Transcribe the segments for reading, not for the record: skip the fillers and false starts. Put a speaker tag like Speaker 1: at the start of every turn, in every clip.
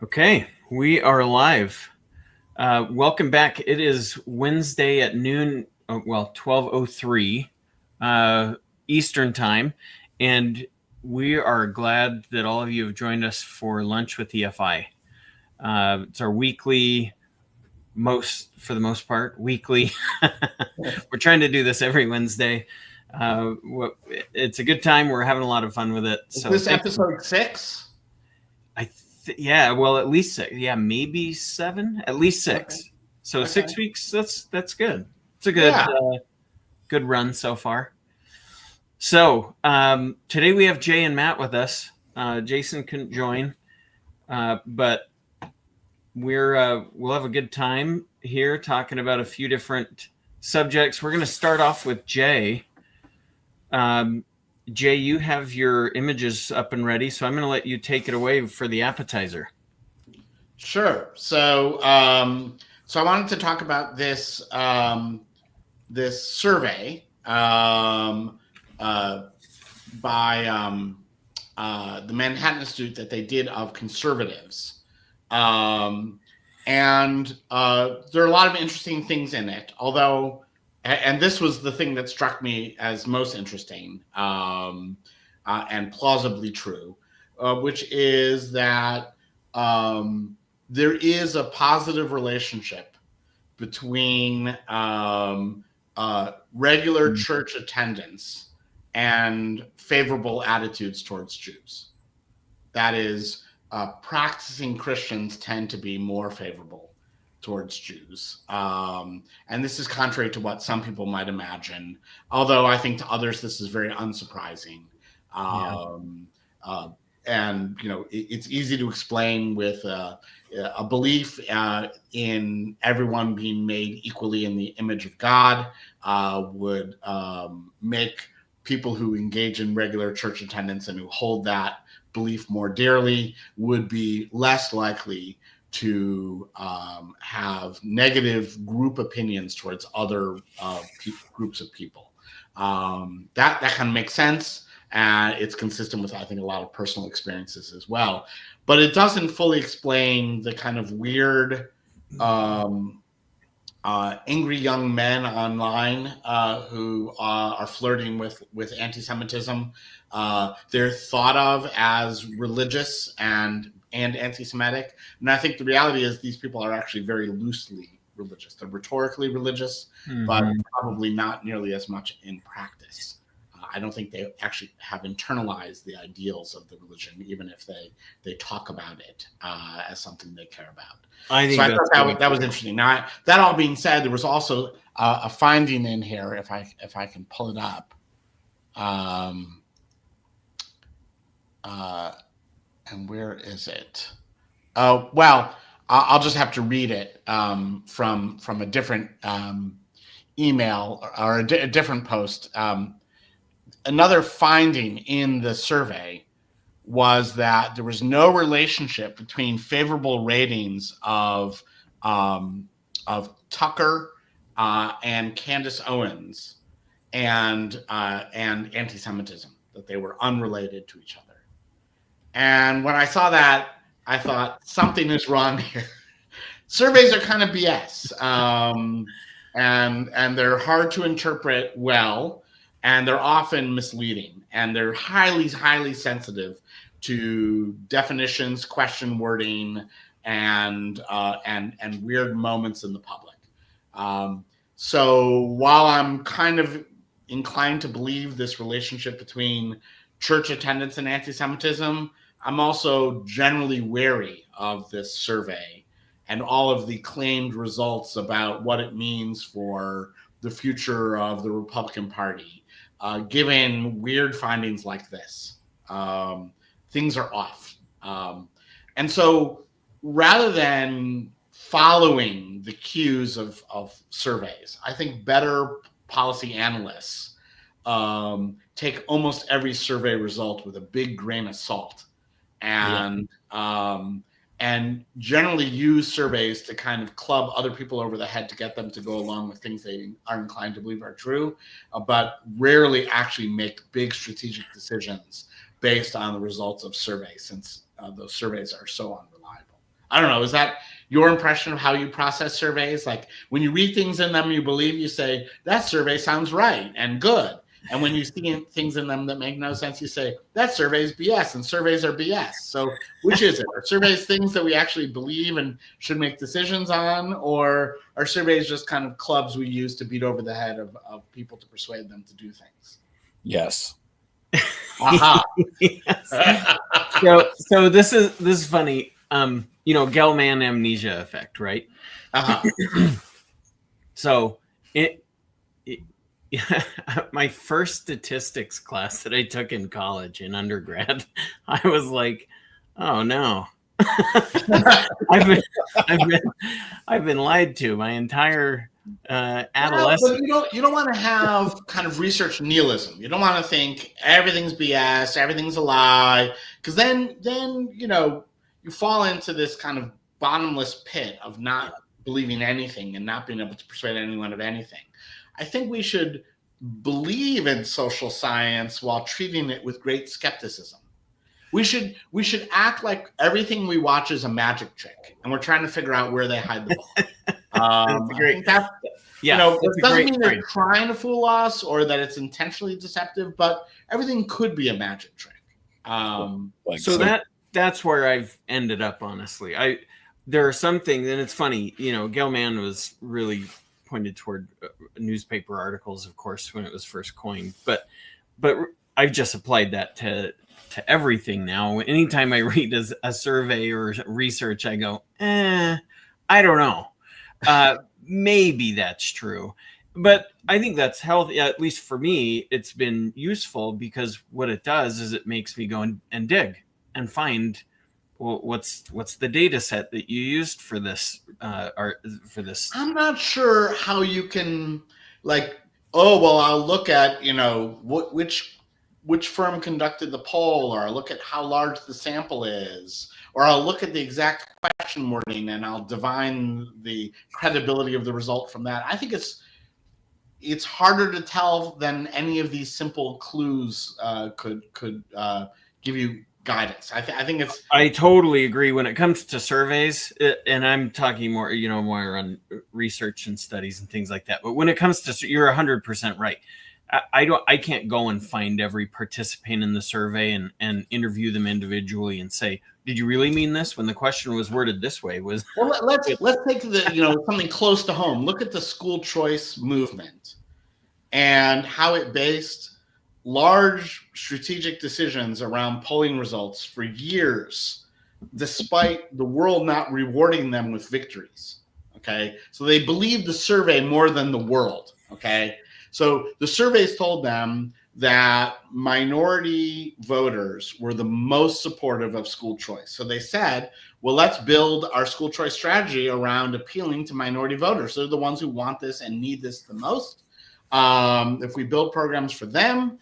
Speaker 1: Okay, we are live. Welcome back. It is Wednesday at noon, 12:03 Eastern time, and we are glad that all of you have joined us for lunch with EFI. It's our weekly, for the most part, weekly. We're trying to do this every Wednesday. It's a good time. We're having a lot of fun with it.
Speaker 2: Is this episode 6?
Speaker 1: Yeah, well, at least 6. Yeah, maybe 7. At least 6.
Speaker 2: Okay.
Speaker 1: So
Speaker 2: Okay.
Speaker 1: 6 weeks. That's good. It's a good good run so far. So today we have Jay and Matt with us. Jason couldn't join, but we'll have a good time here talking about a few different subjects. We're going to start off with Jay. Jay, you have your images up and ready, so I'm going to let you take it away for the appetizer.
Speaker 2: Sure. So I wanted to talk about this this survey by the Manhattan Institute that they did of conservatives, and there are a lot of interesting things in it. Although, and this was the thing that struck me as most interesting and plausibly true, which is that there is a positive relationship between regular church attendance and favorable attitudes towards Jews. That is, practicing Christians tend to be more favorable towards Jews. And this is contrary to what some people might imagine, although I think to others this is very unsurprising. And it's easy to explain with a belief in everyone being made equally in the image of God would make people who engage in regular church attendance and who hold that belief more dearly would be less likely to have negative group opinions towards other groups of people. That kind of makes sense. And it's consistent with, I think, a lot of personal experiences as well. But it doesn't fully explain the kind of weird, angry young men online who are flirting with anti-Semitism. They're thought of as religious and anti-Semitic. And I think the reality is these people are actually very loosely religious. They're rhetorically religious, but probably not nearly as much in practice. I don't think they actually have internalized the ideals of the religion, even if they talk about it as something they care about. I thought that was interesting. Now, that all being said, there was also a finding in here, if I can pull it up. And where is it? Oh, well, I'll just have to read it from a different email or a different post. Another finding in the survey was that there was no relationship between favorable ratings of Tucker and Candace Owens and anti-Semitism, that they were unrelated to each other. And when I saw that, I thought something is wrong here. Surveys are kind of BS, and they're hard to interpret well. And they're often misleading, and they're highly, highly sensitive to definitions, question wording, and weird moments in the public. So while I'm kind of inclined to believe this relationship between church attendance and anti-Semitism, I'm also generally wary of this survey and all of the claimed results about what it means for the future of the Republican Party. Given weird findings like this, things are off. And so rather than following the cues of surveys, I think better policy analysts take almost every survey result with a big grain of salt and generally use surveys to kind of club other people over the head to get them to go along with things they are inclined to believe are true, but rarely actually make big strategic decisions based on the results of surveys, since those surveys are so unreliable. I don't know. Is that your impression of how you process surveys? Like when you read things in them you believe, you say, that survey sounds right and good. And when you see things in them that make no sense, you say, that survey is BS, and surveys are BS. So which is it? Are surveys things that we actually believe and should make decisions on? Or are surveys just kind of clubs we use to beat over the head of people to persuade them to do things?
Speaker 3: Yes.
Speaker 2: Aha.
Speaker 1: Yes. So this is funny. Gell-Mann amnesia effect, right? So my first statistics class that I took in college in undergrad, I was like, oh no. I've been lied to my entire adolescence.
Speaker 2: Well, but you don't want to have kind of research nihilism. You don't want to think everything's BS, everything's a lie, because then you fall into this kind of bottomless pit of not believing anything and not being able to persuade anyone of anything. I think we should believe in social science while treating it with great skepticism. We should act like everything we watch is a magic trick, and we're trying to figure out where they hide the ball. I think that, it doesn't mean they're trying to fool us or that it's intentionally deceptive, but everything could be a magic trick.
Speaker 1: That's where I've ended up, honestly. There are some things, and it's funny, Gell-Mann was really pointed toward newspaper articles, of course, when it was first coined, but I've just applied that to everything now. Anytime I read a survey or research, I go, I don't know. Maybe that's true. But I think that's healthy. At least for me, it's been useful because what it does is it makes me go and dig and find, well, what's the data set that you used for this for this.
Speaker 2: I'm not sure how you can I'll look at which firm conducted the poll, or I'll look at how large the sample is, or I'll look at the exact question wording and I'll divine the credibility of the result from that. I think it's harder to tell than any of these simple clues could give you guidance. I
Speaker 1: totally agree when it comes to surveys, and I'm talking more on research and studies and things like that. But when it comes to, you're 100% right. I can't go and find every participant in the survey and interview them individually and say, did you really mean this when the question was worded this way? Let's
Speaker 2: take something close to home. Look at the school choice movement and how it based large strategic decisions around polling results for years, despite the world not rewarding them with victories. Okay, so they believed the survey more than the world. Okay. So the surveys told them that minority voters were the most supportive of school choice. So they said, well, let's build our school choice strategy around appealing to minority voters. They're the ones who want this and need this the most. If we build programs for them,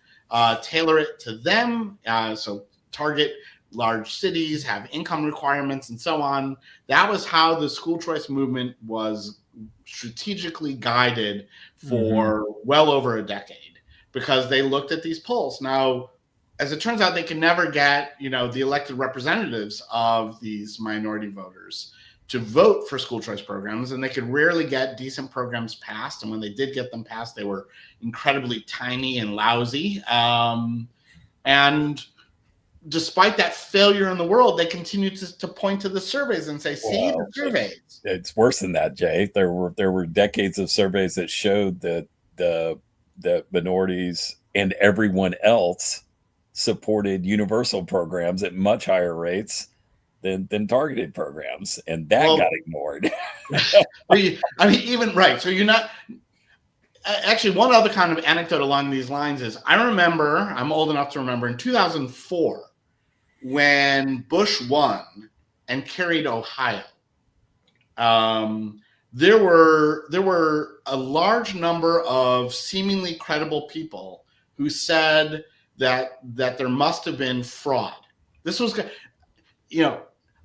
Speaker 2: tailor it to them, so target large cities, have income requirements, and so on. That was how the school choice movement was strategically guided for well over a decade, because they looked at these polls. Now, as it turns out, they can never get the elected representatives of these minority voters to vote for school choice programs, and they could rarely get decent programs passed. And when they did get them passed, they were incredibly tiny and lousy. And despite that failure in the world, they continue to point to the surveys and say, see the surveys.
Speaker 3: It's worse than that, Jay. There were decades of surveys that showed that the minorities and everyone else supported universal programs at much higher rates than targeted programs, and that got ignored.
Speaker 2: Even right. So you're not. Actually, one other kind of anecdote along these lines is I'm old enough to remember in 2004 when Bush won and carried Ohio. There were a large number of seemingly credible people who said that there must have been fraud. This was,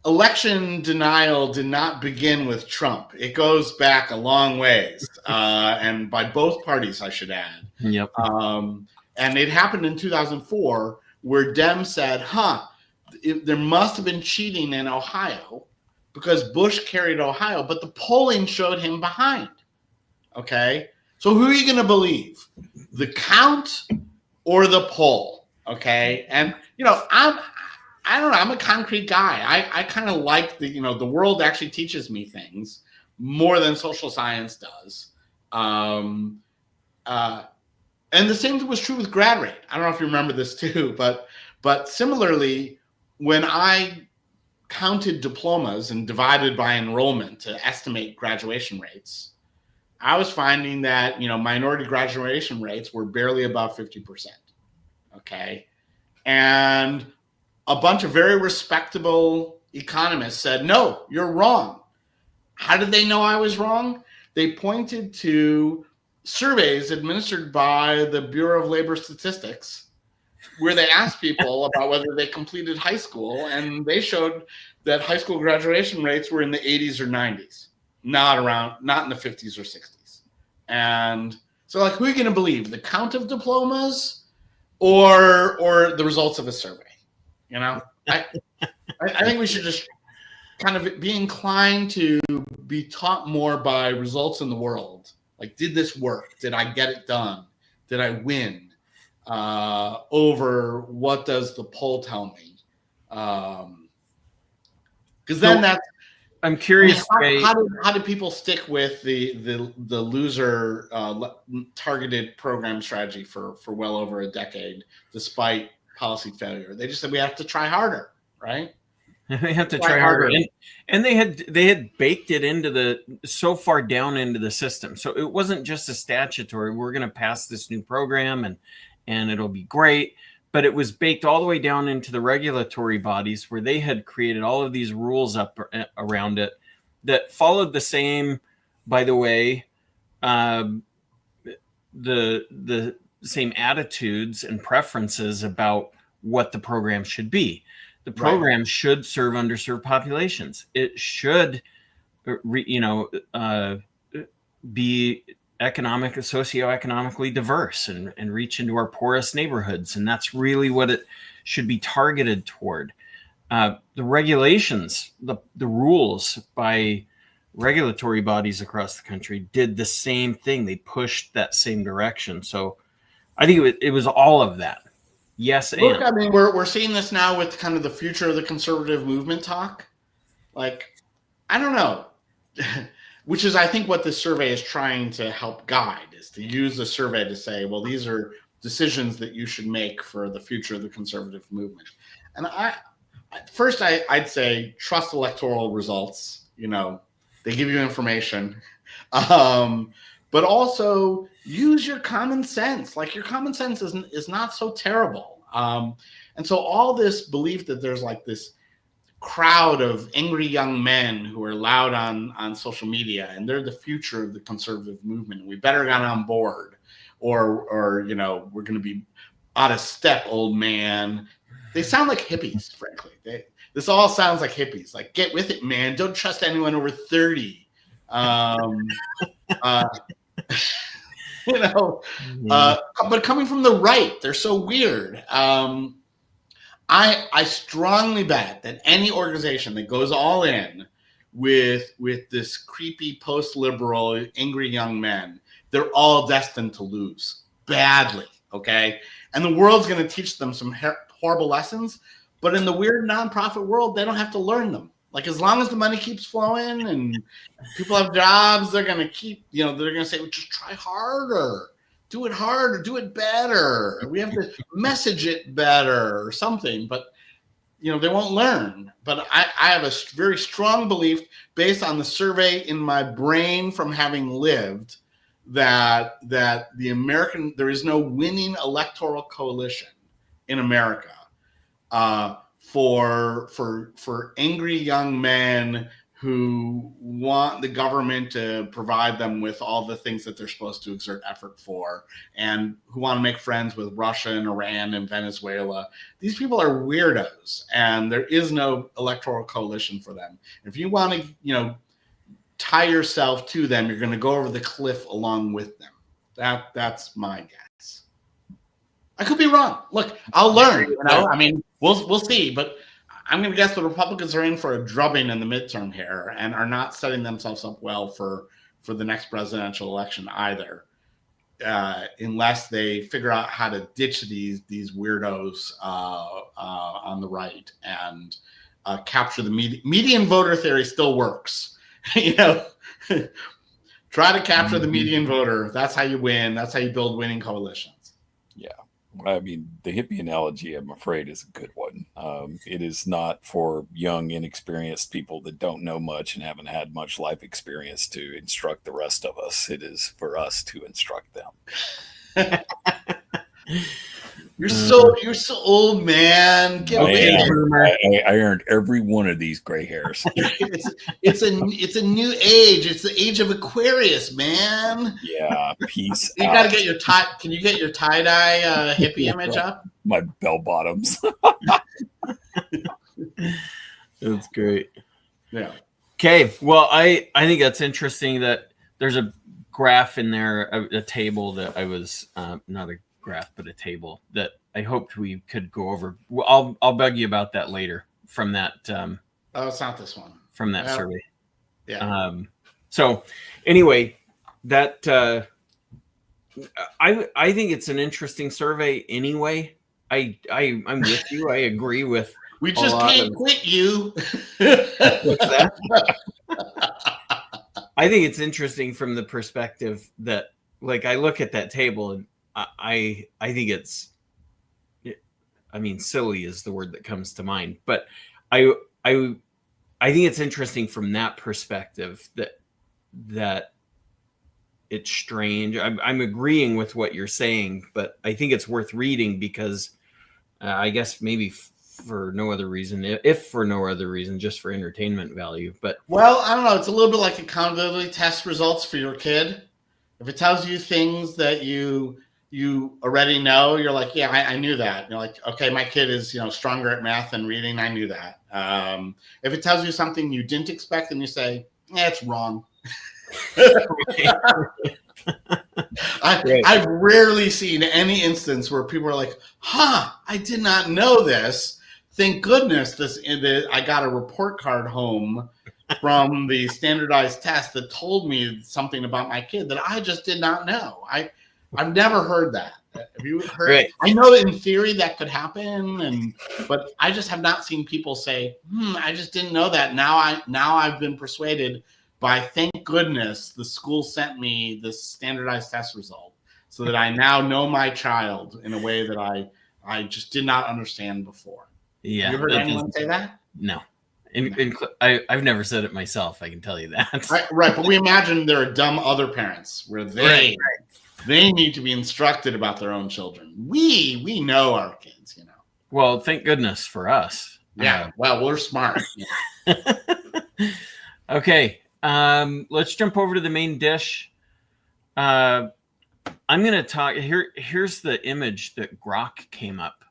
Speaker 2: election denial did not begin with Trump. It goes back a long ways, and by both parties, I should add.
Speaker 1: Yep.
Speaker 2: And it happened in 2004 where Dems said, there must have been cheating in Ohio. because Bush carried Ohio, but the polling showed him behind. Okay, so who are you going to believe, the count or the poll? Okay, and I don't know. I'm a concrete guy. I kind of like the world actually teaches me things more than social science does. And the same was true with grad rate. I don't know if you remember this too, but similarly, when I counted diplomas and divided by enrollment to estimate graduation rates, I was finding that minority graduation rates were barely above 50%. Okay, and a bunch of very respectable economists said, no, you're wrong. How did they know I was wrong? They pointed to surveys administered by the Bureau of Labor Statistics, where they asked people about whether they completed high school, and they showed that high school graduation rates were in the 80s or 90s, not in the 50s or 60s. And so, who are you going to believe? The count of diplomas or the results of a survey? I think we should just kind of be inclined to be taught more by results in the world. Like, did this work? Did I get it done? Did I win? Over what does the poll tell me? Because then
Speaker 1: I'm curious.
Speaker 2: How do people stick with the loser targeted program strategy for well over a decade, despite policy failure? They just said we have to try harder, right?
Speaker 1: We have to try harder, and they had baked it so far down into the system, so it wasn't just a statutory. We're going to pass this new program and it'll be great. But it was baked all the way down into the regulatory bodies, where they had created all of these rules up around it that followed the same, by the way, the same attitudes and preferences about what the program should be. The program should serve underserved populations. It should, be socioeconomically diverse and reach into our poorest neighborhoods. And that's really what it should be targeted toward. The regulations, the rules by regulatory bodies across the country did the same thing. They pushed that same direction. So I think it was all of that. Yes.
Speaker 2: Look, I mean, we're seeing this now with kind of the future of the conservative movement talk. Like, I don't know. Which is, I think, what this survey is trying to help guide, is to use the survey to say, well, these are decisions that you should make for the future of the conservative movement. And I'd say trust electoral results. They give you information, but also use your common sense. Like, your common sense is not so terrible. And so all this belief that there's this crowd of angry young men who are loud on social media and they're the future of the conservative movement, we better get on board, or we're going to be out of step, old man. They sound like hippies, frankly. This all sounds like hippies. Like, get with it, man. Don't trust anyone over 30. But coming from the right, they're so weird. I strongly bet that any organization that goes all in with this creepy post-liberal angry young men, they're all destined to lose badly. Okay, and the world's going to teach them some horrible lessons. But in the weird nonprofit world, they don't have to learn them. Like, as long as the money keeps flowing and people have jobs, they're going to keep. They're going to say, well, just try harder. Do it harder, do it better. We have to message it better or something, but they won't learn. But I have a very strong belief, based on the survey in my brain from having lived, that there is no winning electoral coalition in America for angry young men who want the government to provide them with all the things that they're supposed to exert effort for, and who want to make friends with Russia and Iran and Venezuela. These people are weirdos, and there is no electoral coalition for them. If you want to, tie yourself to them, you're going to go over the cliff along with them. That's my guess. I could be wrong. Look, I'll learn. I mean, we'll see, but I'm going to guess the Republicans are in for a drubbing in the midterm here and are not setting themselves up well for the next presidential election either, unless they figure out how to ditch these weirdos on the right and capture the median voter theory still works. Try to capture the median voter. That's how you win. That's how you build winning coalitions.
Speaker 3: Yeah. I mean, the hippie analogy, I'm afraid, is a good one. It is not for young, inexperienced people that don't know much and haven't had much life experience to instruct the rest of us. It is for us to instruct them.
Speaker 2: You're so old, man.
Speaker 3: I earned every one of these gray hairs.
Speaker 2: It's a new age. It's the age of Aquarius, man.
Speaker 3: Yeah, peace.
Speaker 2: You got to get your tie. Can you get your tie-dye hippie image up?
Speaker 3: My bell bottoms.
Speaker 1: That's great.
Speaker 2: Yeah.
Speaker 1: Okay. Well, I think that's interesting that there's a graph in there, a table that I was not a graph, but a table that I hoped we could go over. Well, I'll bug you about that later from that.
Speaker 2: Oh, it's not this one.
Speaker 1: From that survey.
Speaker 2: Yeah.
Speaker 1: So anyway, that I think it's an interesting survey anyway. I'm with you. I agree with.
Speaker 2: We just can't quit you.
Speaker 1: What's that? I think it's interesting from the perspective that, like, I look at that table and I think it's, I mean, silly is the word that comes to mind, but I think it's interesting from that perspective that it's strange. I'm agreeing with what you're saying, but I think it's worth reading because I guess maybe for no other reason, if for no other reason, just for entertainment value. But
Speaker 2: well, I don't know. It's a little bit like accountability test results for your kid. If it tells you things that you already know, you're like, yeah, I knew that. You're like, okay, my kid is stronger at math and reading. I knew that. If it tells you something you didn't expect, then you say, yeah, it's wrong. I've rarely seen any instance where people are like, I did not know this. Thank goodness I got a report card home from the standardized test that told me something about my kid that I just did not know. I've never heard that. Have you heard?
Speaker 1: Right.
Speaker 2: I know that in theory that could happen, but I just have not seen people say, I just didn't know that. Now I've been persuaded by, thank goodness the school sent me this standardized test result so that I now know my child in a way that I just did not understand before.
Speaker 1: Yeah.
Speaker 2: Have you heard anyone say that?
Speaker 1: No. I've never said it myself. I can tell you that.
Speaker 2: Right. But we imagine there are dumb other parents where they need to be instructed about their own children. We know our kids,
Speaker 1: Well, thank goodness for us.
Speaker 2: Yeah. Well, we're smart.
Speaker 1: Okay. Let's jump over to the main dish. I'm going to talk here. Here's the image that Grok came up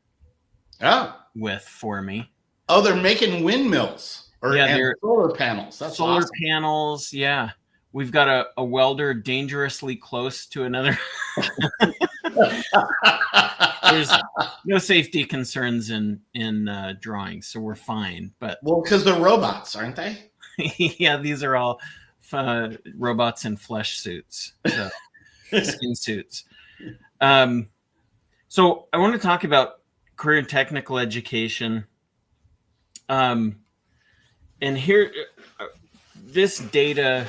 Speaker 1: with for me.
Speaker 2: Oh, they're making windmills and solar panels. That's
Speaker 1: solar
Speaker 2: awesome.
Speaker 1: panels. Yeah. We've got a welder dangerously close to another. There's no safety concerns in drawings, so we're fine. But
Speaker 2: because they're robots, aren't they?
Speaker 1: Yeah, these are all robots in flesh suits, so skin suits. So I want to talk about career and technical education. And here, this data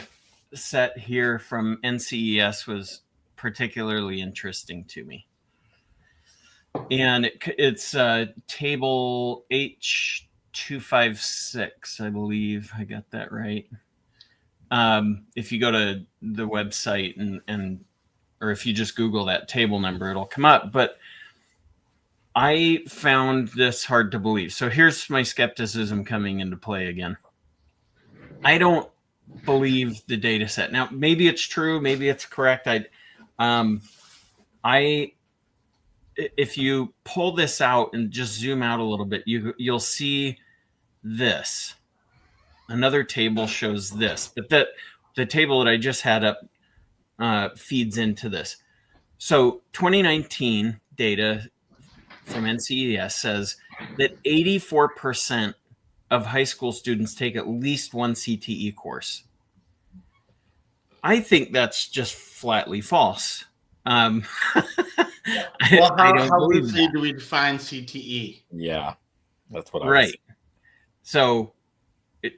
Speaker 1: set here from NCES was particularly interesting to me. And it's table H256, I believe. I got that right. If you go to the website or if you just Google that table number, it'll come up. But I found this hard to believe. So here's my skepticism coming into play again. I don't believe the data set. Now, maybe it's true, maybe it's correct. If you pull this out and just zoom out a little bit, you'll see this. Another table shows this, but the table that I just had up feeds into this. So 2019 data from NCES says that 84% of high school students take at least one CTE course. I think that's just flatly false.
Speaker 2: Well,
Speaker 1: I don't
Speaker 2: how
Speaker 1: believe
Speaker 2: loosely
Speaker 1: that.
Speaker 2: do we define CTE?
Speaker 3: Yeah, that's what I
Speaker 1: Right.
Speaker 3: was.
Speaker 1: So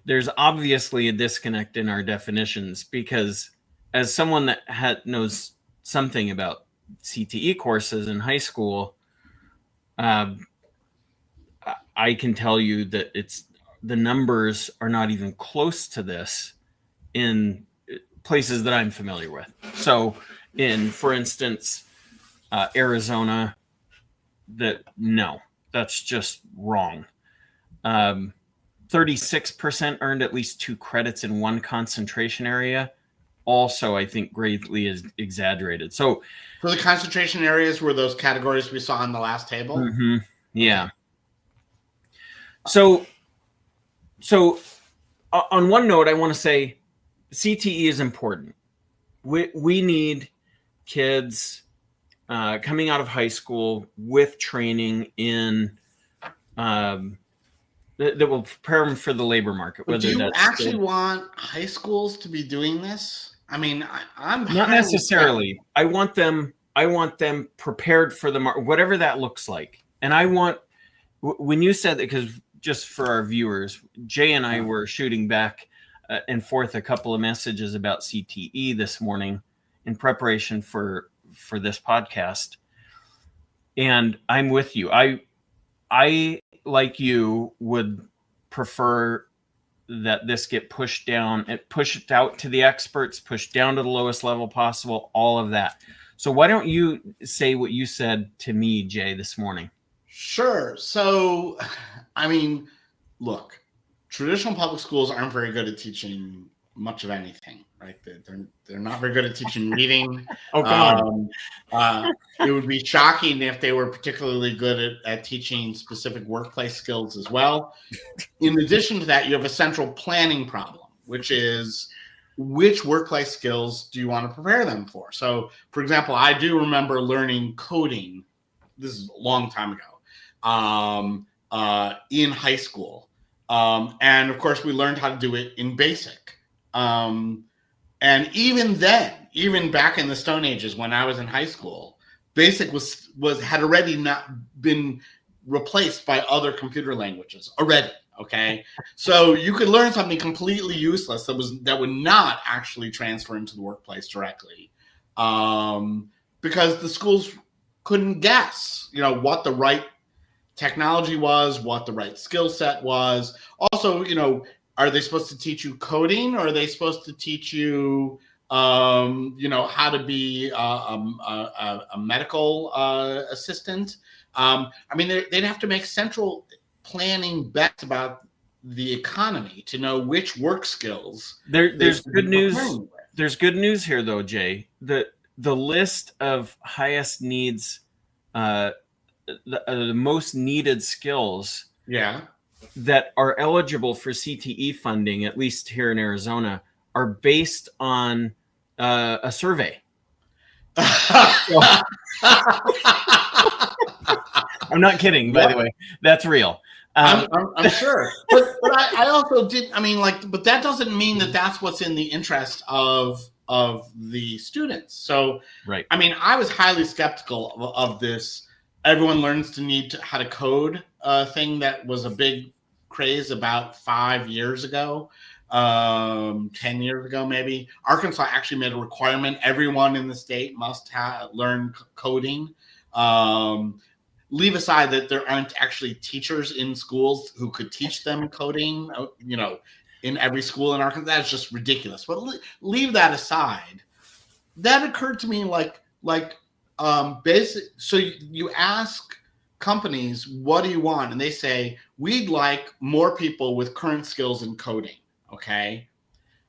Speaker 1: there's obviously a disconnect in our definitions, because as someone that knows something about CTE courses in high school, I can tell you that the numbers are not even close to this in places that I'm familiar with. So for instance, Arizona, that's just wrong. 36% earned at least 2 credits in one concentration area. Also, I think greatly is exaggerated. So
Speaker 2: the concentration areas were those categories we saw on the last table.
Speaker 1: Mm-hmm. Yeah. Okay. So on one note, I want to say CTE is important. We need kids coming out of high school with training in that will prepare them for the labor market.
Speaker 2: But do you actually want high schools to be doing this? I mean, I'm
Speaker 1: not necessarily. I want them prepared for the market, whatever that looks like. And I want, when you said that, because just for our viewers, Jay and I were shooting back and forth a couple of messages about CTE this morning in preparation for this podcast. And I'm with you. I like you would prefer that this get pushed down and pushed out to the experts, pushed down to the lowest level possible, all of that. So why don't you say what you said to me, Jay, this morning?
Speaker 2: Sure. So, I mean, look, traditional public schools aren't very good at teaching much of anything, right? They're not very good at teaching reading.
Speaker 1: Oh, come
Speaker 2: on. It would be shocking if they were particularly good at teaching specific workplace skills as well. In addition to that, you have a central planning problem, which is which workplace skills do you want to prepare them for? So, for example, I do remember learning coding. This is a long time ago, in high school. And of course, we learned how to do it in BASIC. And even then, even back in the Stone Ages when I was in high school, BASIC had already not been replaced by other computer languages already. Okay, so you could learn something completely useless that would not actually transfer into the workplace directly, because the schools couldn't guess, what the right technology was, what the right skill set was. Also, are they supposed to teach you coding, or are they supposed to teach you, how to be a medical assistant? I mean, they'd have to make central planning bets about the economy to know which work skills.
Speaker 1: There's good news. There's good news here, though, Jay. The list of highest needs, the most needed skills, that are eligible for CTE funding, at least here in Arizona, are based on a survey. I'm not kidding, by the way. That's real.
Speaker 2: I'm sure, but I also did. I mean, but that doesn't mean that that's what's in the interest of the students. So,
Speaker 1: right.
Speaker 2: I mean, I was highly skeptical of this. Everyone learns to how to code thing that was a big craze about 5 years ago, 10 years ago, maybe. Arkansas actually made a requirement. Everyone in the state must learn coding. Leave aside that there aren't actually teachers in schools who could teach them coding, in every school in Arkansas. That's just ridiculous. But leave that aside. That occurred to me basic. So you ask companies, what do you want? And they say, we'd like more people with current skills in coding. Okay.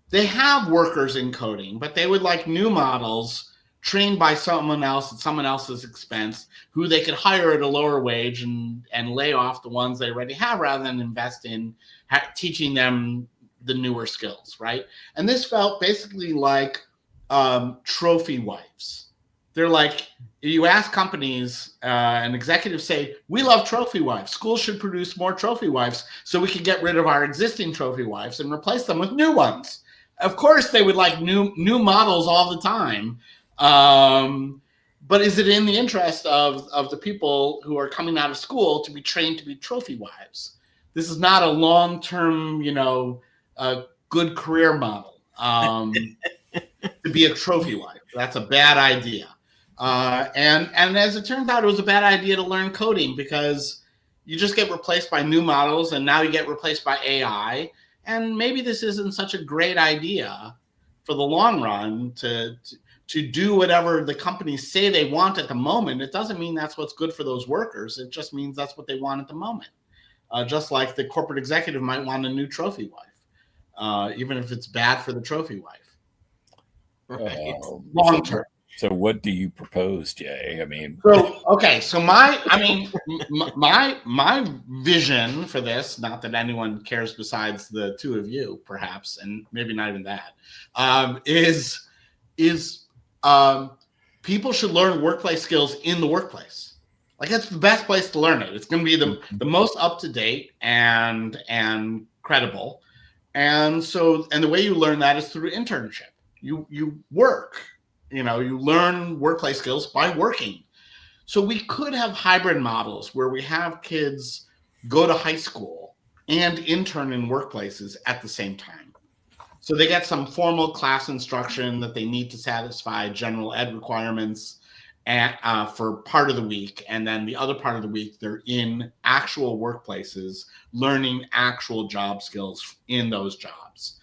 Speaker 2: They have workers in coding, but they would like new models trained by someone else at someone else's expense, who they could hire at a lower wage and lay off the ones they already have, rather than invest in teaching them the newer skills, right? And this felt basically like trophy wives. they're like, you ask companies and executives say, we love trophy wives. Schools should produce more trophy wives so we can get rid of our existing trophy wives and replace them with new ones. Of course, they would like new models all the time. But is it in the interest of the people who are coming out of school to be trained to be trophy wives? This is not a long-term, good career model to be a trophy wife. That's a bad idea. And as it turns out, it was a bad idea to learn coding because you just get replaced by new models, and now you get replaced by AI. And maybe this isn't such a great idea for the long run to do whatever the companies say they want at the moment. It doesn't mean that's what's good for those workers. It just means that's what they want at the moment. Just like the corporate executive might want a new trophy wife, even if it's bad for the trophy wife.
Speaker 1: Right.
Speaker 2: Long term.
Speaker 3: So what do you propose, Jay? I mean,
Speaker 2: so my vision for this, not that anyone cares besides the two of you, perhaps, and maybe not even that, is people should learn workplace skills in the workplace. Like, that's the best place to learn it. It's going to be the most up to date and credible, and the way you learn that is through internship. You work. You learn workplace skills by working. So we could have hybrid models where we have kids go to high school and intern in workplaces at the same time. So they get some formal class instruction that they need to satisfy general ed requirements for part of the week. And then the other part of the week, they're in actual workplaces, learning actual job skills in those jobs.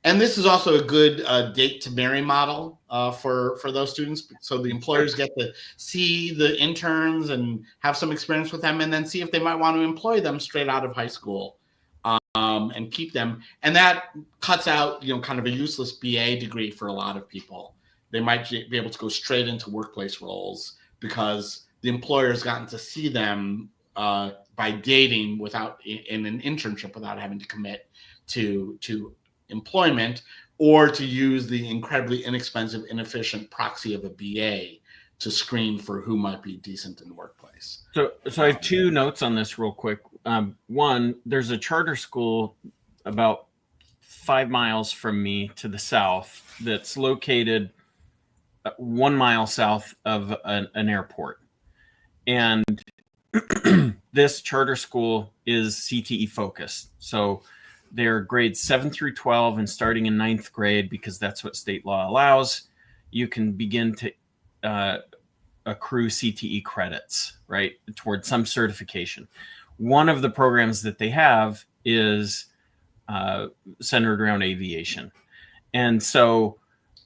Speaker 2: And this is also a good date to marry model for those students. So the employers get to see the interns and have some experience with them, and then see if they might want to employ them straight out of high school and keep them. And that cuts out, kind of a useless BA degree for a lot of people. They might be able to go straight into workplace roles because the employer's gotten to see them by dating in an internship without having to commit to employment, or to use the incredibly inexpensive, inefficient proxy of a BA to screen for who might be decent in the workplace.
Speaker 1: So I have two notes on this real quick. One, there's a charter school about 5 miles from me to the south that's located 1 mile south of an airport. And this charter school is CTE focused. So they're grades 7 through 12, and starting in 9th grade, because that's what state law allows, you can begin to accrue CTE credits, right, toward some certification. One of the programs that they have is centered around aviation. And so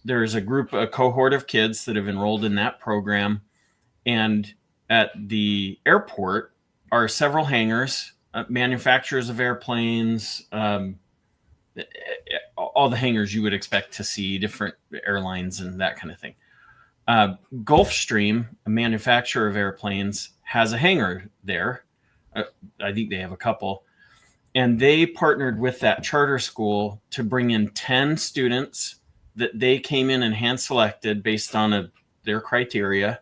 Speaker 1: there's a cohort of kids that have enrolled in that program. And at the airport are several hangars, manufacturers of airplanes, all the hangars you would expect to see, different airlines and that kind of thing. Gulfstream, a manufacturer of airplanes, has a hangar there. I think they have a couple. And they partnered with that charter school to bring in 10 students that they came in and hand selected based on their criteria.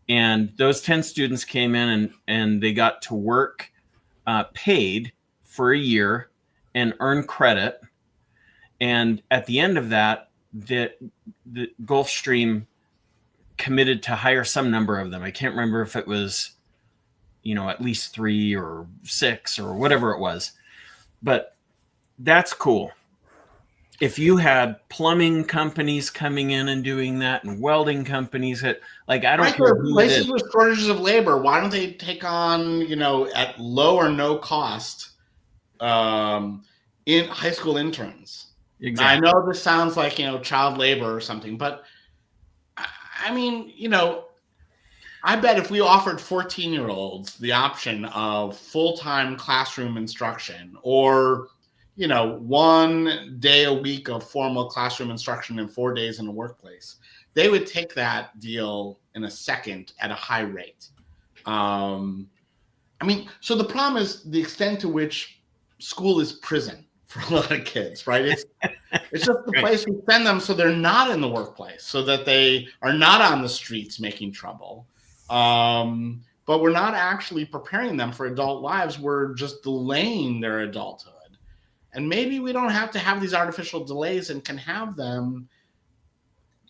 Speaker 1: And those 10 students came in and they got to work paid for a year and earn credit. And at the end of that, the Gulfstream committed to hire some number of them. I can't remember if it was, at least 3 or 6 or whatever it was. But that's cool. If you had plumbing companies coming in and doing that, and welding companies I don't care who it is.
Speaker 2: Places with shortages of labor, why don't they take on, at low or no cost, in high school interns? Exactly. I know this sounds like, child labor or something, but I mean, I bet if we offered 14-year-olds the option of full-time classroom instruction, or 1 day a week of formal classroom instruction and 4 days in a workplace, they would take that deal in a second at a high rate. So the problem is the extent to which school is prison for a lot of kids, right? It's just the place we send them so they're not in the workplace, so that they are not on the streets making trouble. But we're not actually preparing them for adult lives. We're just delaying their adulthood. And maybe we don't have to have these artificial delays and can have them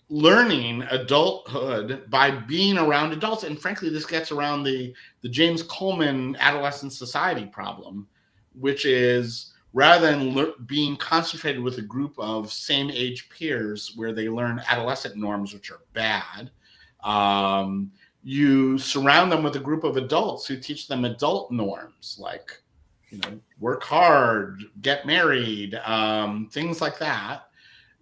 Speaker 2: learning adulthood by being around adults. And frankly, this gets around the James Coleman adolescent society problem, which is rather than being concentrated with a group of same age peers where they learn adolescent norms, which are bad, you surround them with a group of adults who teach them adult norms, like, work hard, get married, things like that.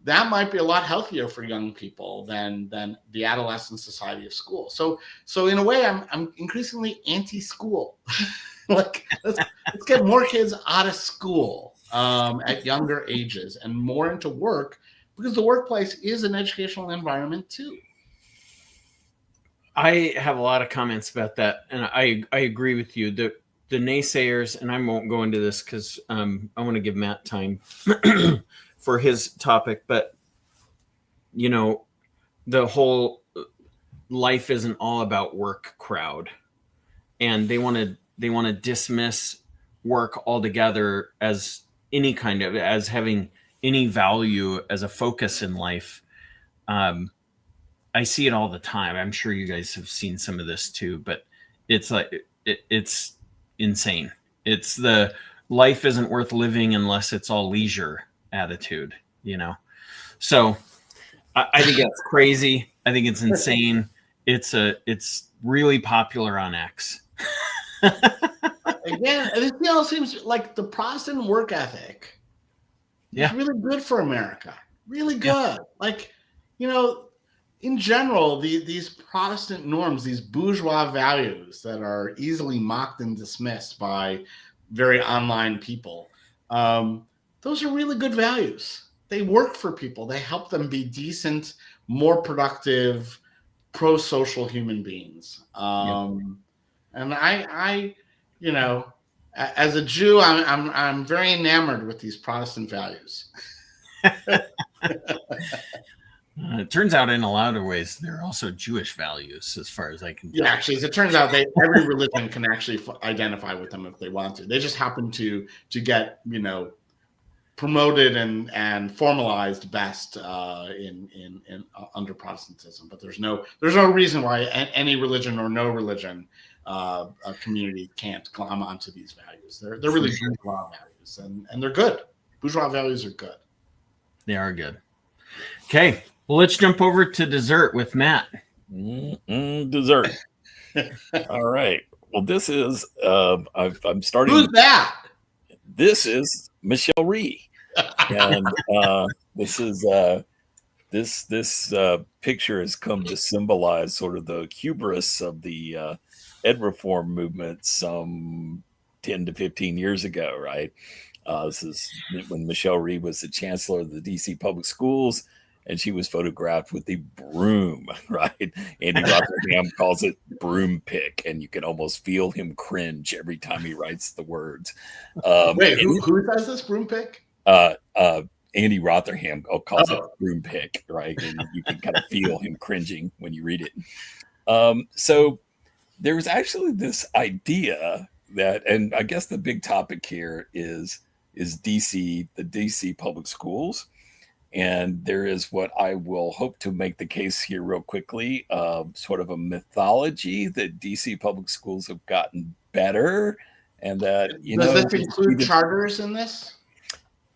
Speaker 2: That might be a lot healthier for young people than the adolescent society of school. So in a way, I'm increasingly anti-school. Like, let's get more kids out of school at younger ages and more into work, because the workplace is an educational environment too.
Speaker 1: I have a lot of comments about that, and I agree with you. The naysayers, and I won't go into this because I want to give Matt time for his topic, but the whole life isn't all about work crowd, and they want to dismiss work altogether as as having any value as a focus in life. I see it all the time. I'm sure you guys have seen some of this too, but it's like, it's insane. It's the life isn't worth living unless it's all leisure attitude, So I think that's crazy. I think it's insane. It's really popular on X.
Speaker 2: Again, it seems like the Protestant work ethic is really good for America. Really good. Yeah. Like, in general, these Protestant norms, these bourgeois values that are easily mocked and dismissed by very online people, those are really good values. They work for people. They help them be decent, more productive, pro-social human beings. And I as a Jew, I'm very enamored with these Protestant values.
Speaker 1: It turns out in a lot of ways, they're also Jewish values, as far as I can tell.
Speaker 2: Yeah, actually, as it turns out, every religion can actually identify with them if they want to. They just happen to get, promoted and formalized best in under Protestantism. But there's no reason why any religion or no religion a community can't glom onto these values. They're really bourgeois values, and they're good. Bourgeois values are good.
Speaker 1: They are good. Okay. Well, let's jump over to dessert with Matt.
Speaker 3: Dessert. All right. Well, this is I'm starting.
Speaker 2: Who's that?
Speaker 3: This is Michelle Rhee, and this is this picture has come to symbolize sort of the hubris of the ed reform movement some 10 to 15 years ago, right? This is when Michelle Rhee was the chancellor of the DC public schools, and she was photographed with the broom, right? Andy Rotherham calls it broom pick, and you can almost feel him cringe every time he writes the words.
Speaker 2: Wait, who does this broom pick?
Speaker 3: Andy Rotherham calls it broom pick, right? And you can kind of feel him cringing when you read it. So there was actually this idea that, and I guess the big topic here is DC, the DC public schools. And there is what I will hope to make the case here real quickly, sort of a mythology that DC public schools have gotten better, and that,
Speaker 2: does this include charters in this?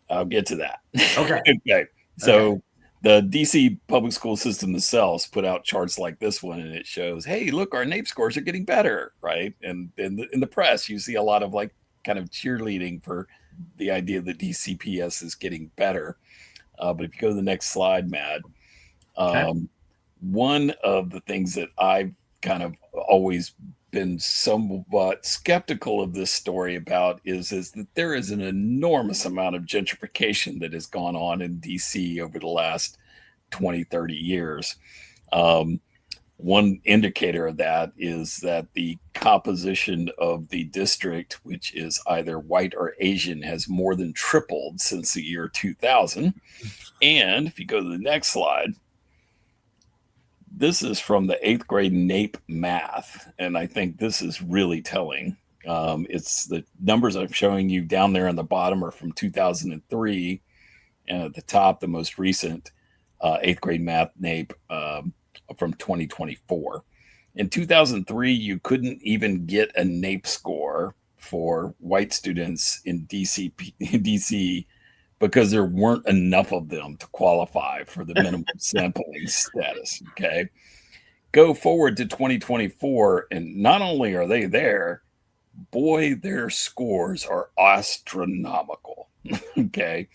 Speaker 3: I'll get to that.
Speaker 2: Okay.
Speaker 3: Okay. So the DC public school system themselves put out charts like this one, and it shows, hey, look, our NAEP scores are getting better, right? And in the press, you see a lot of like kind of cheerleading for the idea that DCPS is getting better. But if you go to the next slide, Matt, one of the things that I've kind of always been somewhat skeptical of this story about is that there is an enormous amount of gentrification that has gone on in DC over the last 20, 30 years. One indicator of that is that the composition of the district, which is either white or Asian, has more than tripled since the year 2000. And if you go to the next slide, this is from the 8th grade NAEP math. And I think this is really telling. It's the numbers I'm showing you down there on the bottom are from 2003. And at the top, the most recent 8th grade math NAEP from 2024. In 2003, you couldn't even get a NAEP score for white students in DC because there weren't enough of them to qualify for the minimum sampling status. Okay. Go forward to 2024, and not only are they there, boy, their scores are astronomical. Okay.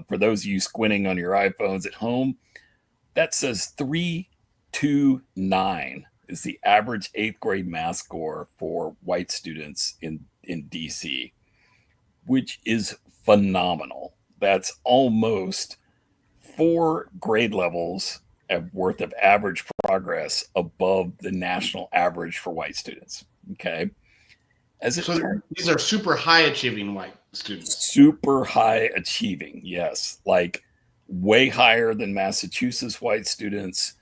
Speaker 3: For those of you squinting on your iPhones at home, that says 329 is the average 8th grade math score for white students in DC, which is phenomenal. That's almost 4 grade levels worth of average progress above the national average for white students. Okay.
Speaker 2: So these are super high achieving white students.
Speaker 3: Super high achieving, yes. Like way higher than Massachusetts white students,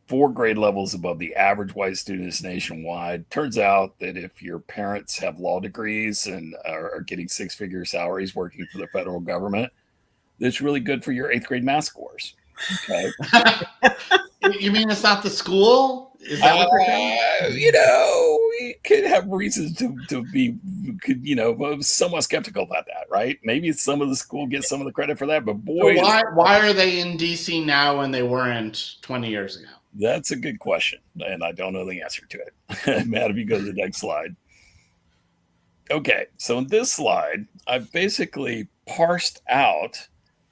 Speaker 3: 4 grade levels above the average white students nationwide. Turns out that if your parents have law degrees and are getting 6-figure salaries working for the federal government, that's really good for your 8th grade math scores. Okay.
Speaker 2: You mean it's not the school? Is that what you're saying?
Speaker 3: We could have reasons to be, somewhat skeptical about that, right? Maybe some of the school gets some of the credit for that, but boy,
Speaker 2: so why are they in DC now when they weren't 20 years ago?
Speaker 3: That's a good question, and I don't know the answer to it. Matt, if you go to the next slide. Okay, so in this slide, I've basically parsed out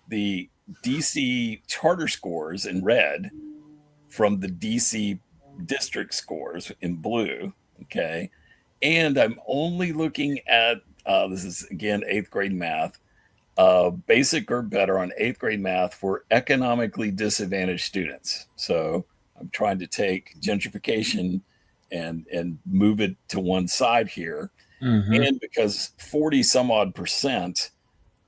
Speaker 3: the DC charter scores in red from the DC district scores in blue, okay? And I'm only looking at, this is, again, 8th grade math, basic or better on 8th grade math for economically disadvantaged students. So I'm trying to take gentrification and move it to one side here. Mm-hmm. And because 40 some odd percent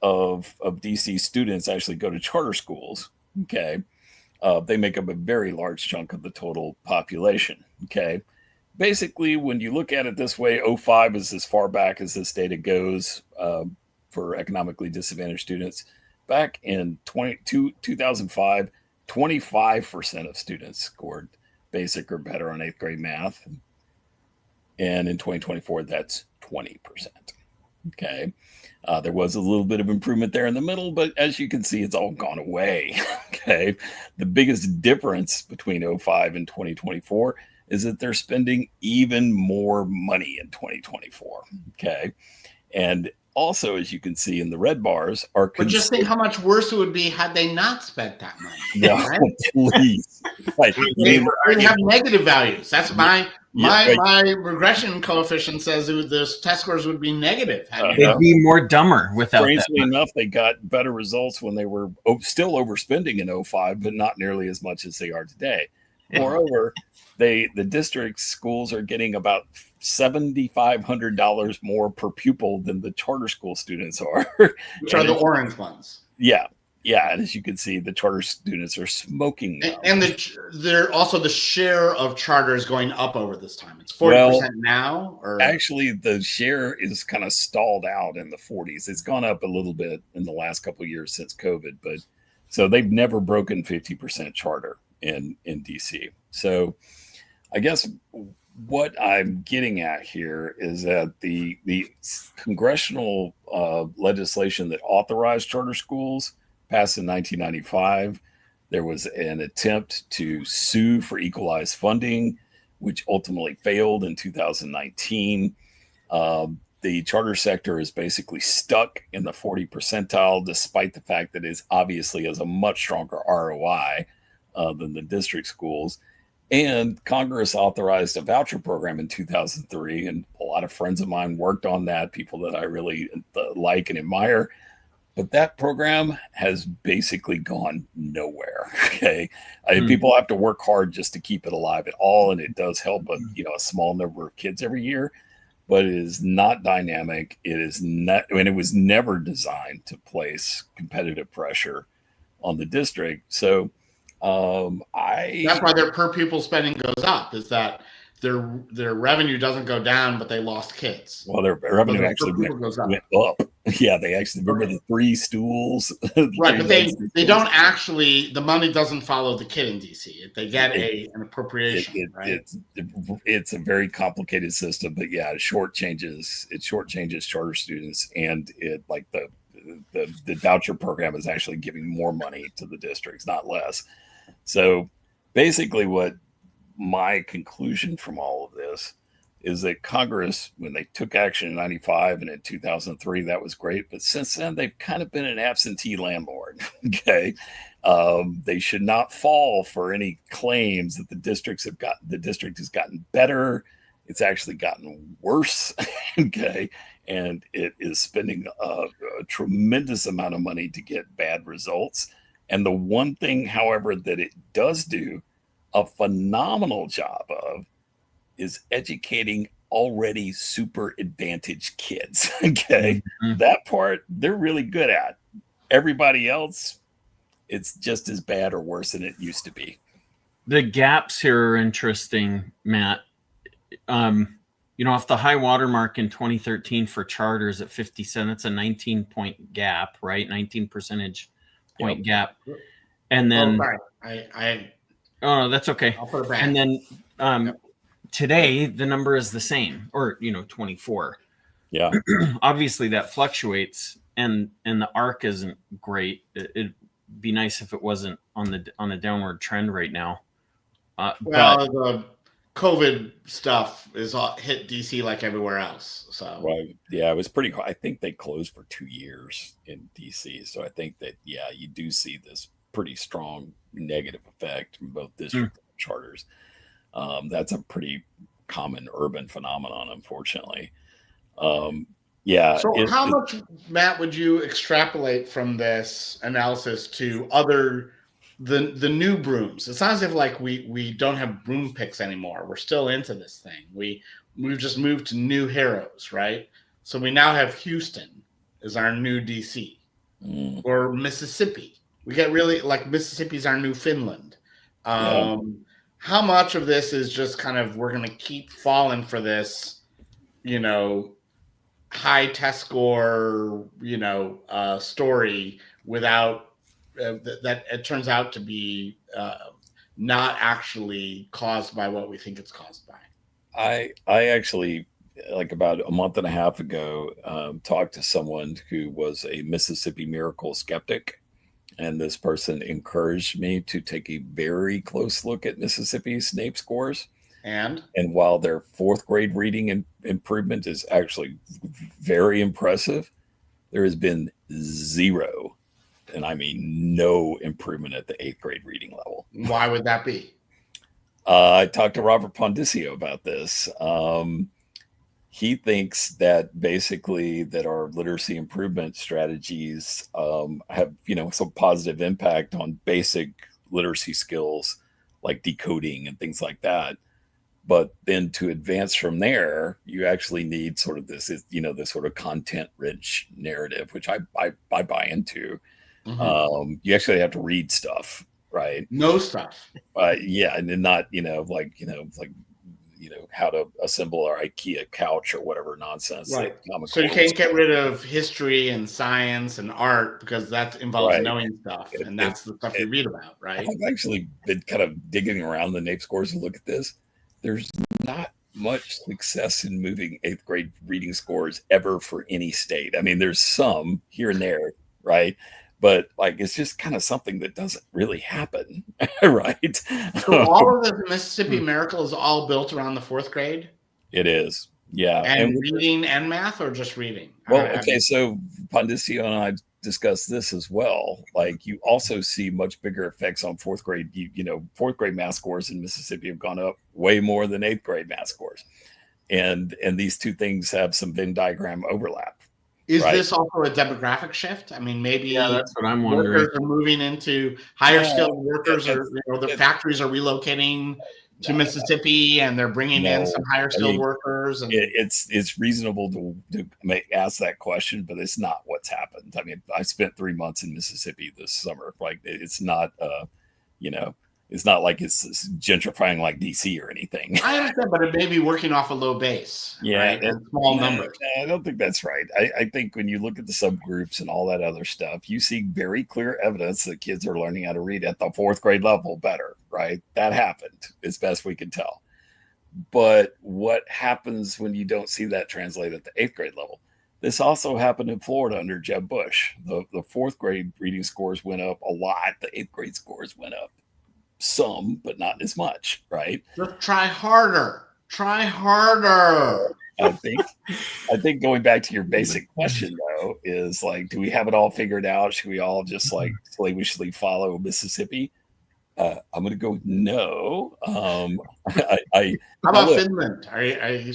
Speaker 3: of DC students actually go to charter schools, okay, they make up a very large chunk of the total population, okay. Basically, when you look at it this way, 05 is as far back as this data goes for economically disadvantaged students. Back in 2005, 25% of students scored basic or better on 8th grade math. And in 2024, that's 20%. Okay. There was a little bit of improvement there in the middle, but as you can see, it's all gone away. Okay. The biggest difference between 05 and 2024 is that they're spending even more money in 2024. Okay. And also, as you can see in the red bars, are
Speaker 2: but just think how much worse it would be had they not spent that money.
Speaker 3: No, right? Please. Like,
Speaker 2: they have negative values. That's my regression coefficient says the test scores would be negative.
Speaker 1: They'd be more dumber without that.
Speaker 3: Strangely enough, they got better results when they were still overspending in 05, but not nearly as much as they are today. Moreover, the district schools are getting about $7,500 more per pupil than the charter school students are.
Speaker 2: Which are the orange ones.
Speaker 3: Yeah. Yeah. And as you can see, the charter students are smoking.
Speaker 2: And they're also the share of charter is going up over this time. It's 40% now? Or
Speaker 3: actually, the share is kind of stalled out in the 40s. It's gone up a little bit in the last couple of years since COVID. But so they've never broken 50% charter in DC. So I guess what I'm getting at here is that the congressional legislation that authorized charter schools passed in 1995. There was an attempt to sue for equalized funding, which ultimately failed in 2019. The charter sector is basically stuck in the 40 percentile, despite the fact that it obviously has a much stronger ROI than the district schools. And Congress authorized a voucher program in 2003. And a lot of friends of mine worked on that, people that I really like and admire. But that program has basically gone nowhere. Okay. I mean, people have to work hard just to keep it alive at all. And it does help a small number of kids every year, but it is not dynamic. It is not, I mean, it was never designed to place competitive pressure on the district. So
Speaker 2: that's why their per pupil spending goes up, is that their revenue doesn't go down, but they lost kids.
Speaker 3: Well, their revenue actually went up. Yeah, they actually remember the 3 stools.
Speaker 2: Right, but they don't actually, the money doesn't follow the kid in DC. They get an appropriation, right?
Speaker 3: It's a very complicated system, but yeah, it shortchanges charter students, and the voucher program is actually giving more money to the districts, not less. So basically what my conclusion from all of this is that Congress, when they took action in 95 and in 2003, that was great. But since then, they've kind of been an absentee landlord. Okay. They should not fall for any claims that the district has gotten better. It's actually gotten worse. Okay. And it is spending a tremendous amount of money to get bad results. And the one thing, however, that it does do a phenomenal job of is educating already super advantaged kids. Okay. Mm-hmm. That part they're really good at. Everybody else, it's just as bad or worse than it used to be.
Speaker 1: The gaps here are interesting, Matt. Off the high water mark in 2013 for charters at 50 cents, it's a 19-point gap, right? 19 percentage point gap. And then oh, no, that's okay.
Speaker 2: I'll put it back.
Speaker 1: And then today the number is the same, or 24.
Speaker 3: Yeah.
Speaker 1: Obviously that fluctuates, and the arc isn't great. It'd be nice if it wasn't on a downward trend right now.
Speaker 2: The COVID stuff is hit DC like everywhere else. So
Speaker 3: right. Yeah, it was pretty. I think they closed for 2 years in DC. So I think that you do see this pretty strong negative effect from both district and charters. That's a pretty common urban phenomenon, unfortunately. So
Speaker 2: how much, Matt, would you extrapolate from this analysis to the new brooms? It's not as if like we don't have broom picks anymore. We're still into this thing. We've just moved to new heroes, right? So we now have Houston as our new DC, or Mississippi. We get really like Mississippi's our new Finland. How much of this is just kind of, we're going to keep falling for this, high test score, story without that it turns out to be not actually caused by what we think it's caused by?
Speaker 3: I actually, like about a month and a half ago, talked to someone who was a Mississippi Miracle skeptic. And this person encouraged me to take a very close look at Mississippi's NAEP scores.
Speaker 2: And
Speaker 3: while their 4th grade reading improvement is actually very impressive, there has been 0, and I mean no, improvement at the 8th grade reading level.
Speaker 2: Why would that be?
Speaker 3: I talked to Robert Pondisio about this. He thinks that basically that our literacy improvement strategies have, some positive impact on basic literacy skills like decoding and things like that. But then to advance from there, you actually need sort of this, this sort of content-rich narrative, which I buy into. Mm-hmm. You actually have to read stuff, right?
Speaker 2: No stuff.
Speaker 3: And then not, how to assemble our IKEA couch or whatever nonsense.
Speaker 2: Right. So you can't get rid of history and science and art because that involves knowing stuff, and that's the stuff you read about, right?
Speaker 3: I've actually been kind of digging around the NAEP scores to look at this. There's not much success in moving 8th grade reading scores ever for any state. I mean, there's some here and there, right? But it's just kind of something that doesn't really happen, right?
Speaker 2: So all of the Mississippi Miracle is all built around the 4th grade?
Speaker 3: It is, yeah.
Speaker 2: And reading and math, or just reading?
Speaker 3: Well, okay, so Pondisio and I discussed this as well. You also see much bigger effects on 4th grade. 4th grade math scores in Mississippi have gone up way more than 8th grade math scores. And these two things have some Venn diagram overlap.
Speaker 2: Is
Speaker 3: Right.
Speaker 2: this also a demographic shift? I mean, maybe
Speaker 1: that's what I'm wondering.
Speaker 2: workers are moving into higher skilled workers,
Speaker 3: Yeah,
Speaker 2: or the factories are relocating to Mississippi, and they're bringing in some higher skilled workers. And
Speaker 3: it's reasonable to ask that question, but it's not what's happened. I mean, I spent 3 months in Mississippi this summer. Like, it's not, it's not like it's gentrifying like DC or anything.
Speaker 2: I understand, but it may be working off a low base, right? And small numbers.
Speaker 3: I don't think that's right. I think when you look at the subgroups and all that other stuff, you see very clear evidence that kids are learning how to read at the 4th grade level better, right? That happened as best we can tell. But what happens when you don't see that translate at the 8th grade level? This also happened in Florida under Jeb Bush. The 4th grade reading scores went up a lot. The 8th grade scores went up some, but not as much, right?
Speaker 2: Just try harder. Try harder.
Speaker 3: I think going back to your basic question though is like, do we have it all figured out? Should we all just like slavishly follow Mississippi? I'm going to go no.
Speaker 2: How about Finland?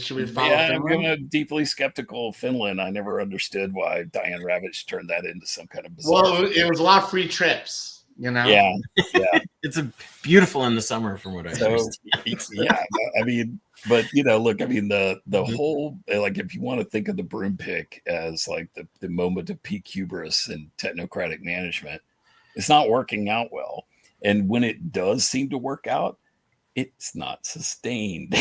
Speaker 2: Should we follow Finland?
Speaker 3: I'm deeply skeptical of Finland. I never understood why Diane Ravitch turned that into some kind of bizarre.
Speaker 2: Well, it was a lot of free trips.
Speaker 3: Yeah.
Speaker 1: It's beautiful in the summer, from what I understand.
Speaker 3: Yeah, I mean, but look, I mean, the whole, like, if you want to think of the broom pick as like the moment of peak hubris and technocratic management, it's not working out well. And when it does seem to work out, it's not sustained,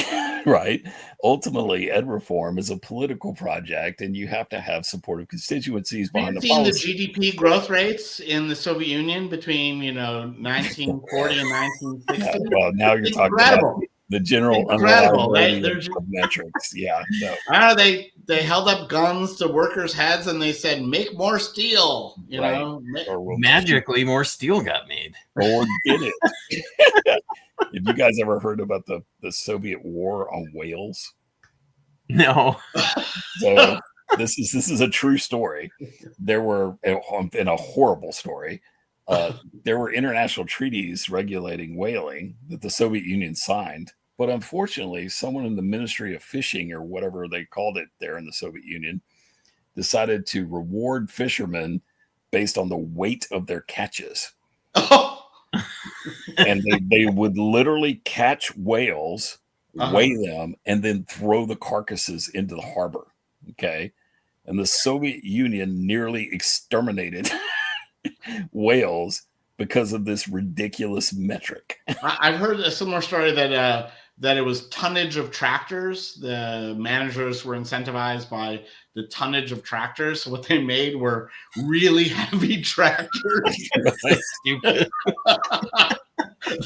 Speaker 3: right? Ultimately, ed reform is a political project, and you have to have supportive constituencies behind the policy.
Speaker 2: Have you seen the GDP growth rates in the Soviet Union between 1940 and 1960?
Speaker 3: Yeah, well, now you're talking about the general metrics. Yeah, no.
Speaker 2: They held up guns to workers' heads and they said, "Make more steel." You know,
Speaker 1: magically more steel got made.
Speaker 3: Or did it? Have you guys ever heard about the Soviet war on whales?
Speaker 1: No.
Speaker 3: So this is a true story. There were, in a horrible story, there were international treaties regulating whaling that the Soviet Union signed. But unfortunately, someone in the Ministry of Fishing, or whatever they called it there in the Soviet Union, decided to reward fishermen based on the weight of their catches. And they would literally catch whales, weigh them, and then throw the carcasses into the harbor. Okay. And the Soviet Union nearly exterminated whales because of this ridiculous metric.
Speaker 2: I've heard a similar story that it was tonnage of tractors. The managers were incentivized by the tonnage of tractors. So what they made were really heavy tractors.
Speaker 1: Stupid.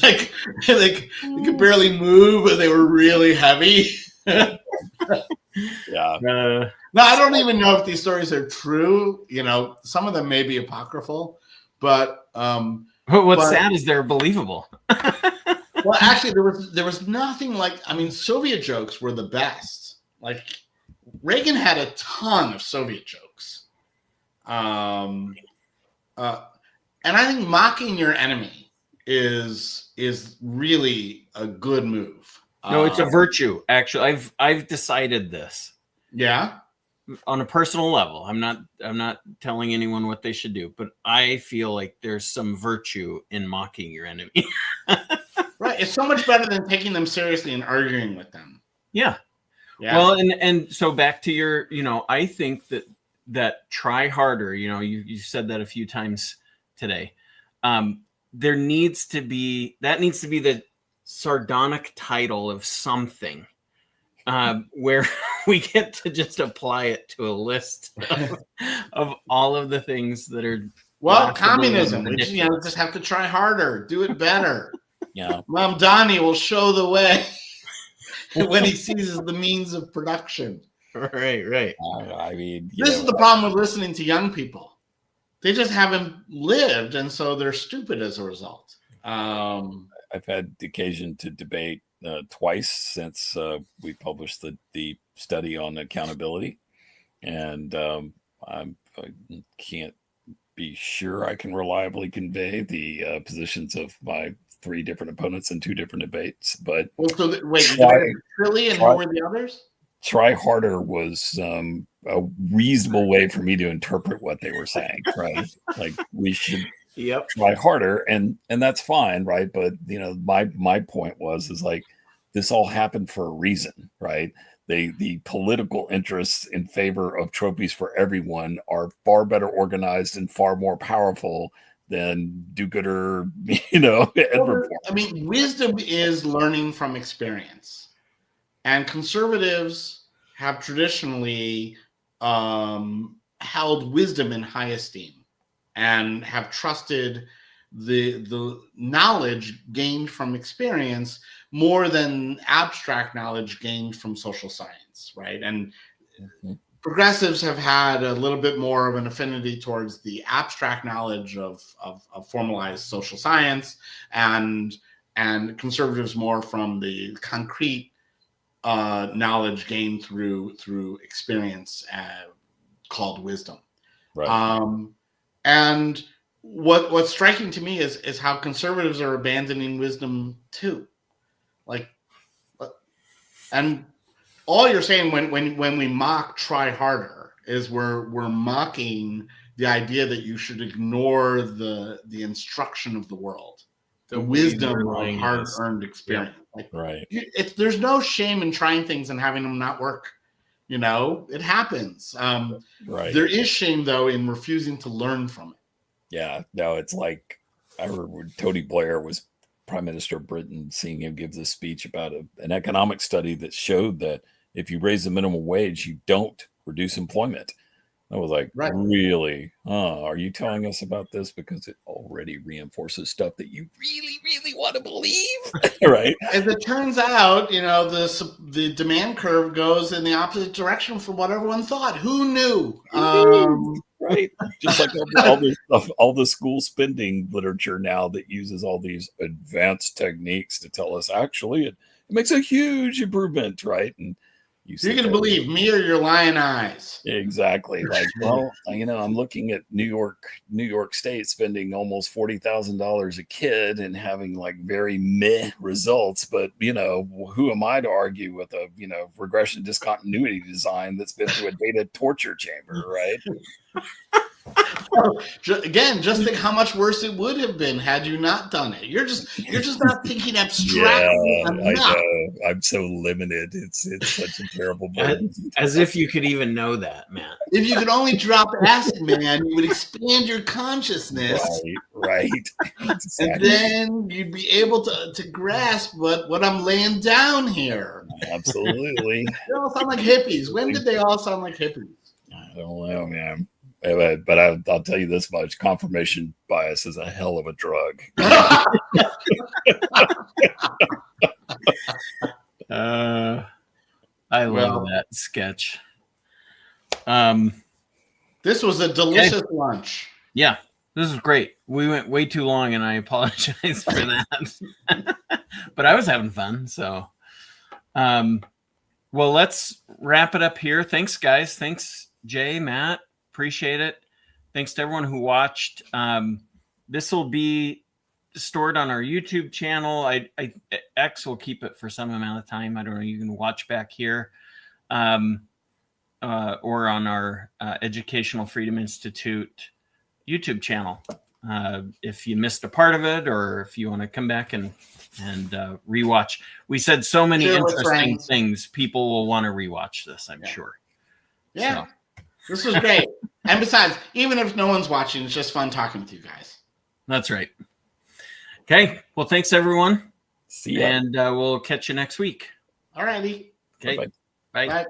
Speaker 2: like they could barely move, but they were really heavy.
Speaker 3: Yeah.
Speaker 2: No, I don't even know if these stories are true. Some of them may be apocryphal, but
Speaker 1: what's sad is they're believable.
Speaker 2: Well, actually, there was nothing like. I mean, Soviet jokes were the best. Like, Reagan had a ton of Soviet jokes, and I think mocking your enemy is really a good move.
Speaker 1: No, it's a virtue. Actually, I've decided this.
Speaker 2: Yeah.
Speaker 1: On a personal level, I'm not telling anyone what they should do, but I feel like there's some virtue in mocking your enemy.
Speaker 2: Right. It's so much better than taking them seriously and arguing with them.
Speaker 1: Yeah. Well, and so back to your, I think that try harder, you said that a few times today. That needs to be the sardonic title of something, where we get to just apply it to a list of all of the things that are.
Speaker 2: Well, communism, we just have to try harder, do it better.
Speaker 3: Yeah.
Speaker 2: Mom Donnie will show the way when he seizes the means of production.
Speaker 1: Right.
Speaker 3: I mean,
Speaker 2: this is the problem with listening to young people. They just haven't lived, and so they're stupid as a result.
Speaker 3: I've had the occasion to debate twice since we published the study on accountability, and I can't be sure I can reliably convey the positions of my 3 different opponents in 2 different debates. But
Speaker 2: wait, you debated Trilly, and who were the others?
Speaker 3: try harder was a reasonable way for me to interpret what they were saying, right? Like we should try harder, and that's fine, right? But my point is like this all happened for a reason, right? The political interests in favor of trophies for everyone are far better organized and far more powerful than do-gooder,
Speaker 2: I mean, wisdom is learning from experience, and conservatives have traditionally held wisdom in high esteem and have trusted the knowledge gained from experience more than abstract knowledge gained from social science, right? And progressives have had a little bit more of an affinity towards the abstract knowledge of formalized social science, and conservatives more from the concrete knowledge gained through experience called wisdom.
Speaker 3: Right.
Speaker 2: And what's striking to me is how conservatives are abandoning wisdom too. Like, and all you're saying when we mock try harder is we're mocking the idea that you should ignore the instruction of the world, the wisdom of hard-earned experience. Like,
Speaker 3: right.
Speaker 2: There's no shame in trying things and having them not work. It happens.
Speaker 3: Right.
Speaker 2: There is shame, though, in refusing to learn from it.
Speaker 3: Yeah. No, it's like I remember Tony Blair was Prime Minister of Britain, seeing him give this speech about an economic study that showed that if you raise the minimum wage, you don't reduce employment. I was like,
Speaker 2: right.
Speaker 3: Really? Are you telling us about this because it already reinforces stuff that you really, really want to believe? Right.
Speaker 2: As it turns out, the demand curve goes in the opposite direction from what everyone thought. Who knew?
Speaker 3: Right. Just like all the school spending literature now that uses all these advanced techniques to tell us actually it makes a huge improvement, right? And
Speaker 2: you're going to believe me or your lying eyes.
Speaker 3: Exactly. Like, well, I'm looking at New York State spending almost $40,000 a kid and having like very meh results. But, who am I to argue with a, regression discontinuity design that's been through a data torture chamber, right?
Speaker 2: Again, just think how much worse it would have been had you not done it. You're just not thinking abstractly enough.
Speaker 3: I know. I'm so limited. It's such a terrible burden.
Speaker 1: As if you could even know that, man.
Speaker 2: If you could only drop acid, man, you would expand your consciousness.
Speaker 3: Right. Exactly.
Speaker 2: And then you'd be able to grasp what I'm laying down here.
Speaker 3: Absolutely.
Speaker 2: They all sound like hippies. When did they all sound like hippies?
Speaker 3: I don't know, man. But I'll tell you this much: confirmation bias is a hell of a drug.
Speaker 1: I love that sketch.
Speaker 2: This was a delicious lunch.
Speaker 1: Yeah, this is great. We went way too long, and I apologize for that. But I was having fun. So, well, let's wrap it up here. Thanks, guys. Thanks, Jay, Matt. Appreciate it. Thanks to everyone who watched. This will be stored on our YouTube channel. X will keep it for some amount of time. I don't know. You can watch back here, or on our Educational Freedom Institute YouTube channel. If you missed a part of it, or if you want to come back and rewatch. We said so many interesting things. People will want to rewatch this, I'm sure.
Speaker 2: Yeah. So. This was great. And besides, even if no one's watching, it's just fun talking with you guys.
Speaker 1: That's right. Okay. Well, thanks, everyone.
Speaker 3: See ya.
Speaker 1: And we'll catch you next week.
Speaker 2: All righty.
Speaker 1: Okay.
Speaker 3: Bye-bye.
Speaker 1: Bye.
Speaker 2: Bye.